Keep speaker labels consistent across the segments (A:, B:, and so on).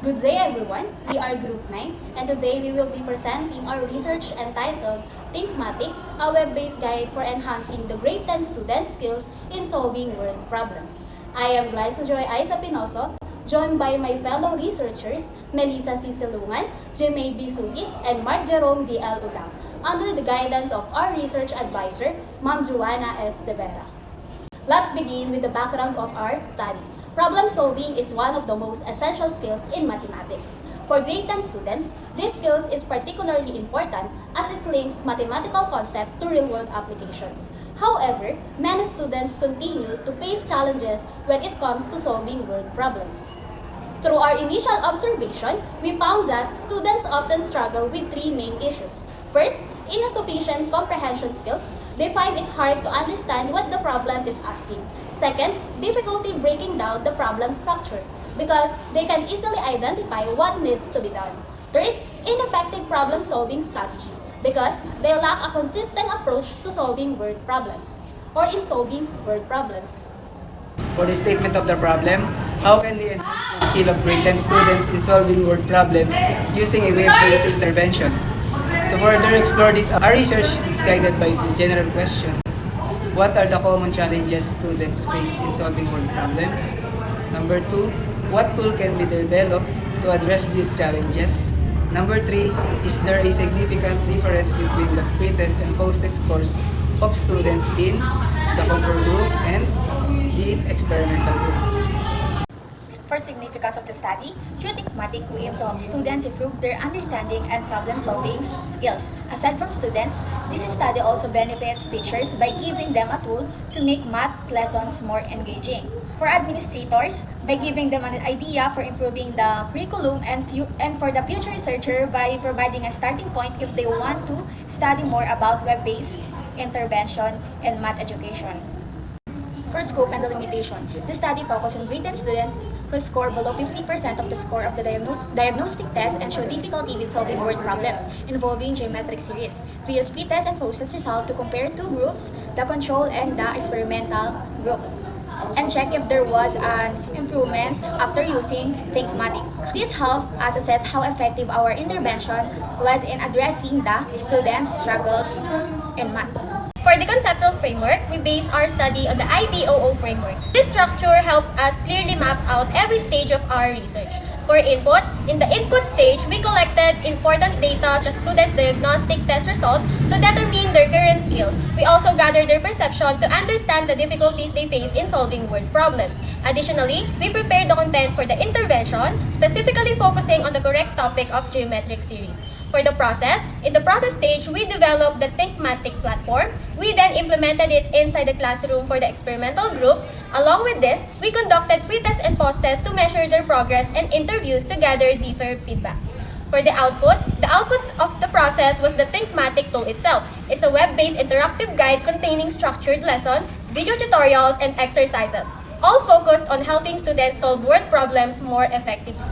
A: Good day everyone, we are Group 9 and today we will be presenting our research entitled ThinkMAThic, a web-based guide for enhancing the grade 10 student skills in solving word problems. I am Glyza Joy Isa Pinoso, joined by my fellow researchers Melissa C. Silungan, Jemay B. Sugit, and Mark Jerome D. L. Ulang, under the guidance of our research advisor, Ma'am Joanna S. De Vera. Let's begin with the background of our study. Problem solving is one of the most essential skills in mathematics. For grade 10 students, this skill is particularly important as it links mathematical concepts to real-world applications. However, many students continue to face challenges when it comes to solving word problems. Through our initial observation, we found that students often struggle with three main issues. First, insufficient comprehension skills. They find it hard to understand what the problem is asking. Second, difficulty breaking down the problem structure because they can easily identify what needs to be done. Third, ineffective problem-solving strategy because they lack a consistent approach to solving word problems or in solving word problems.
B: For the statement of the problem, how can we enhance the skill of grade 10 students in solving word problems using a web-based intervention? To further explore this, our research is guided by the general question: what are the common challenges students face in solving word problems? Number 2, what tool can be developed to address these challenges? Number 3, is there a significant difference between the pre-test and post-test scores of students in the control group and the experimental group?
C: For significance of the study, through ThinkMAThic, we aim to help students improve their understanding and problem-solving skills. Aside from students, this study also benefits teachers by giving them a tool to make math lessons more engaging. For administrators, by giving them an idea for improving the curriculum, and for the future researcher by providing a starting point if they want to study more about web-based intervention in math education. For scope and the limitation, the study focuses on grade 10 students who score below 50% of the score of the diagnostic test and show difficulty with solving word problems involving geometric series. We use pre-test and post-test results to compare two groups, the control and the experimental group, and check if there was an improvement after using ThinkMAThic. This helped us assess how effective our intervention was in addressing the students' struggles in math.
D: For the conceptual framework, we based our study on the IBOO framework. This structure helped us clearly map out every stage of our research. For input, in the input stage, we collected important data such as student diagnostic test result to determine their current skills. We also gathered their perception to understand the difficulties they face in solving word problems. Additionally, we prepared the content for the intervention, specifically focusing on the correct topic of geometric series. For the process, in the process stage, we developed the ThinkMAThic platform. We then implemented it inside the classroom for the experimental group. Along with this, we conducted pre-test and post-test to measure their progress and interviews to gather different feedbacks. For the output of the process was the ThinkMAThic tool itself. It's a web-based interactive guide containing structured lesson, video tutorials, and exercises, all focused on helping students solve word problems more effectively.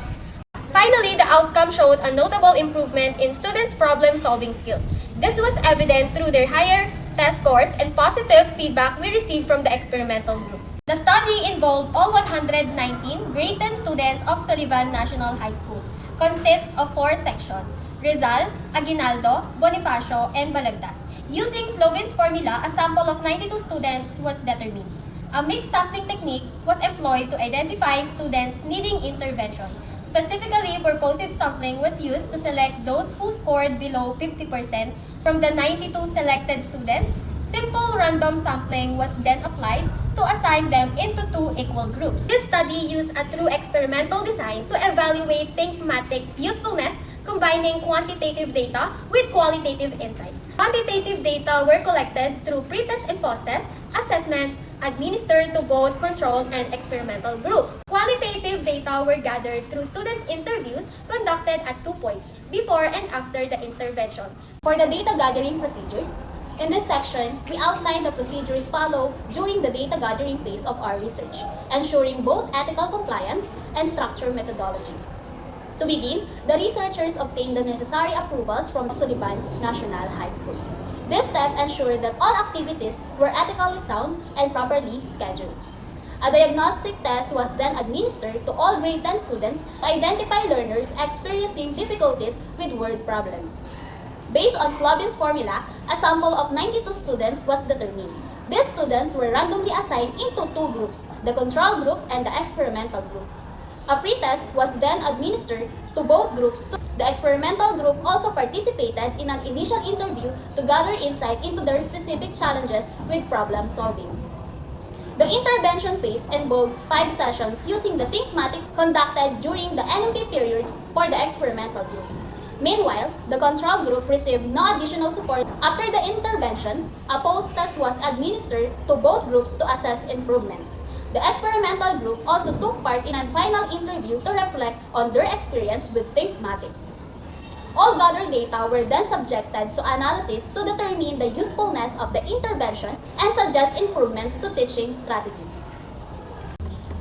D: Finally, the outcome showed a notable improvement in students' problem-solving skills. This was evident through their higher test scores and positive feedback we received from the experimental group. The study involved all 119 grade 10 students of Sullivan National High School. Consists of 4 sections: Rizal, Aguinaldo, Bonifacio, and Balagtas. Using Slovin's formula, a sample of 92 students was determined. A mixed sampling technique was employed to identify students needing intervention. Specifically, purposive sampling was used to select those who scored below 50% from the 92 selected students. Simple random sampling was then applied to assign them into 2 equal groups. This study used a true experimental design to evaluate ThinkMAThic's usefulness, combining quantitative data with qualitative insights. Quantitative data were collected through pre-test and post-test assessments administered to both control and experimental groups. Qualitative data were gathered through student interviews conducted at 2 points, before and after the intervention.
A: For the data gathering procedure, in this section, we outline the procedures followed during the data gathering phase of our research, ensuring both ethical compliance and structured methodology. To begin, the researchers obtained the necessary approvals from Sullivan National High School. This step ensured that all activities were ethically sound and properly scheduled. A diagnostic test was then administered to all grade 10 students to identify learners experiencing difficulties with word problems. Based on Slovin's formula, a sample of 92 students was determined. These students were randomly assigned into two groups, the control group and the experimental group. A pretest was then administered to both groups. The experimental group also participated in an initial interview to gather insight into their specific challenges with problem solving. The intervention phase involved 5 sessions using the ThinkMATic conducted during the NMP periods for the experimental group. Meanwhile, the control group received no additional support. After the intervention, a post-test was administered to both groups to assess improvement. The experimental group also took part in a final interview to reflect on their experience with ThinkMATic. All gathered data were then subjected to analysis to determine the usefulness of the intervention and suggest improvements to teaching strategies.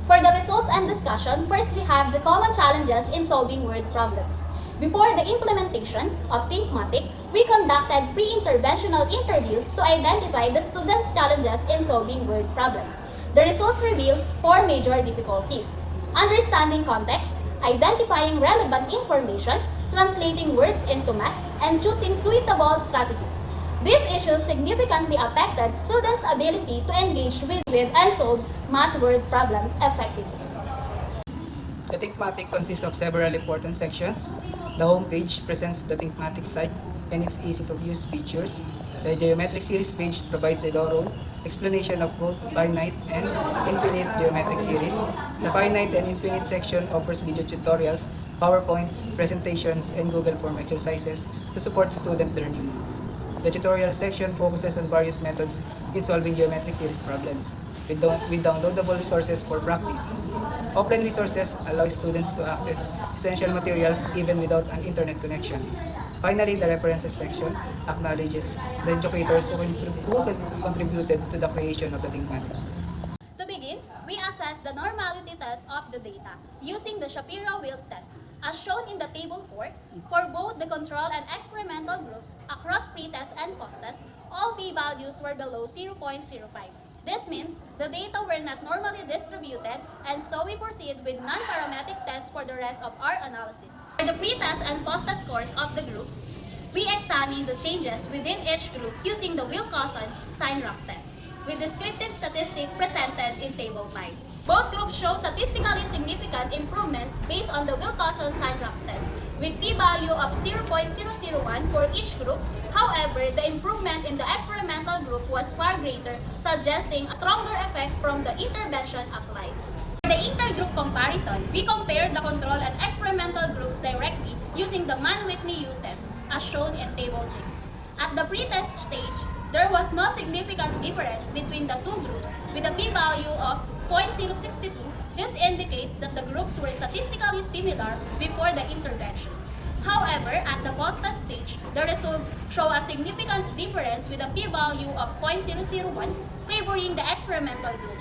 A: For the results and discussion, first we have the common challenges in solving word problems. Before the implementation of ThinkMATic, we conducted pre-interventional interviews to identify the students' challenges in solving word problems. The results revealed 4 major difficulties: understanding context, identifying relevant information, translating words into math, and choosing suitable strategies. These issues significantly affected students' ability to engage with and solve math word problems effectively.
B: The ThinkMATic consists of several important sections. The home page presents the ThinkMATic site and its easy-to-use features. The geometric series page provides a thorough explanation of both finite and infinite geometric series. The finite and infinite section offers video tutorials, PowerPoint presentations, and Google Form exercises to support student learning. The tutorial section focuses on various methods in solving geometric series problems, with downloadable resources for practice. Offline resources allow students to access essential materials even without an internet connection. Finally, the references section acknowledges the educators who contributed to the creation of the ThinkMATic.
A: To begin, we assess the normality test of the data using the Shapiro-Wilk test. As shown in the table 4, for both the control and experimental groups across pre-test and post-test, all p-values were below 0.05. This means the data were not normally distributed, and so we proceed with non-parametric tests for the rest of our analysis. For the pre-test and post-test scores of the groups, we examine the changes within each group using the Wilcoxon sign rank test, with descriptive statistics presented in Table 5. Both groups show statistically significant improvement based on the Wilcoxon sign rank test, with p-value of 0.001 for each group. However, the improvement in the experimental group was far greater, suggesting a stronger effect from the intervention applied. For the intergroup comparison, we compared the control and experimental groups directly using the Mann-Whitney U test, as shown in Table 6. At the pre-test stage, there was no significant difference between the two groups, with a p-value of 0.062. This indicates that the groups were statistically similar before the intervention. However, at the post-test stage, the results show a significant difference with a p-value of 0.001 favoring the experimental group.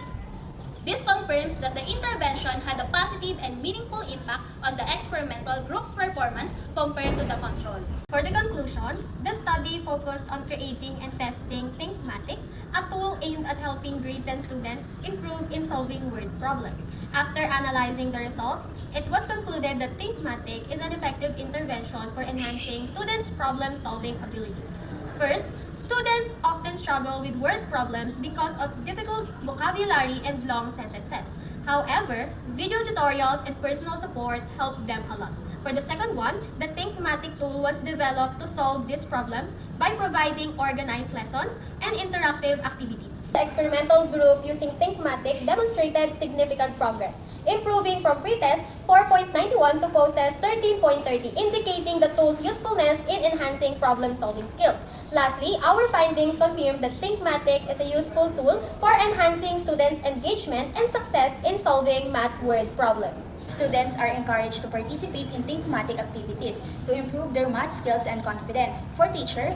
A: This confirms that the intervention had a positive and meaningful impact on the experimental group's performance compared to the control.
D: For the conclusion, the study focused on creating and testing ThinkMATic, a tool aimed at helping grade 10 students improve in solving word problems. After analyzing the results, it was concluded that ThinkMATic is an effective intervention for enhancing students' problem-solving abilities. First, students often struggle with word problems because of difficult vocabulary and long sentences. However, video tutorials and personal support help them a lot. For the second one, the ThinkMATic tool was developed to solve these problems by providing organized lessons and interactive activities.
E: The experimental group using ThinkMATic demonstrated significant progress, improving from pre-test 4.91 to post-test 13.30, indicating the tool's usefulness in enhancing problem-solving skills. Lastly, our findings confirm that ThinkMATic is a useful tool for enhancing students' engagement and success in solving math word problems.
C: Students are encouraged to participate in ThinkMATic activities to improve their math skills and confidence. For teachers,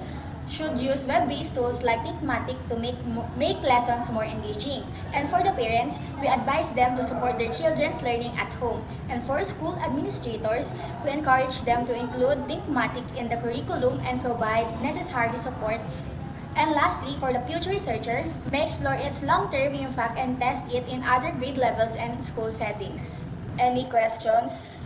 C: should use web-based tools like ThinkMATic to make lessons more engaging. And for the parents, we advise them to support their children's learning at home. And for school administrators, we encourage them to include ThinkMATic in the curriculum and provide necessary support And lastly, for the future researcher, may explore its long-term impact and test it in other grade levels and school settings. Any questions?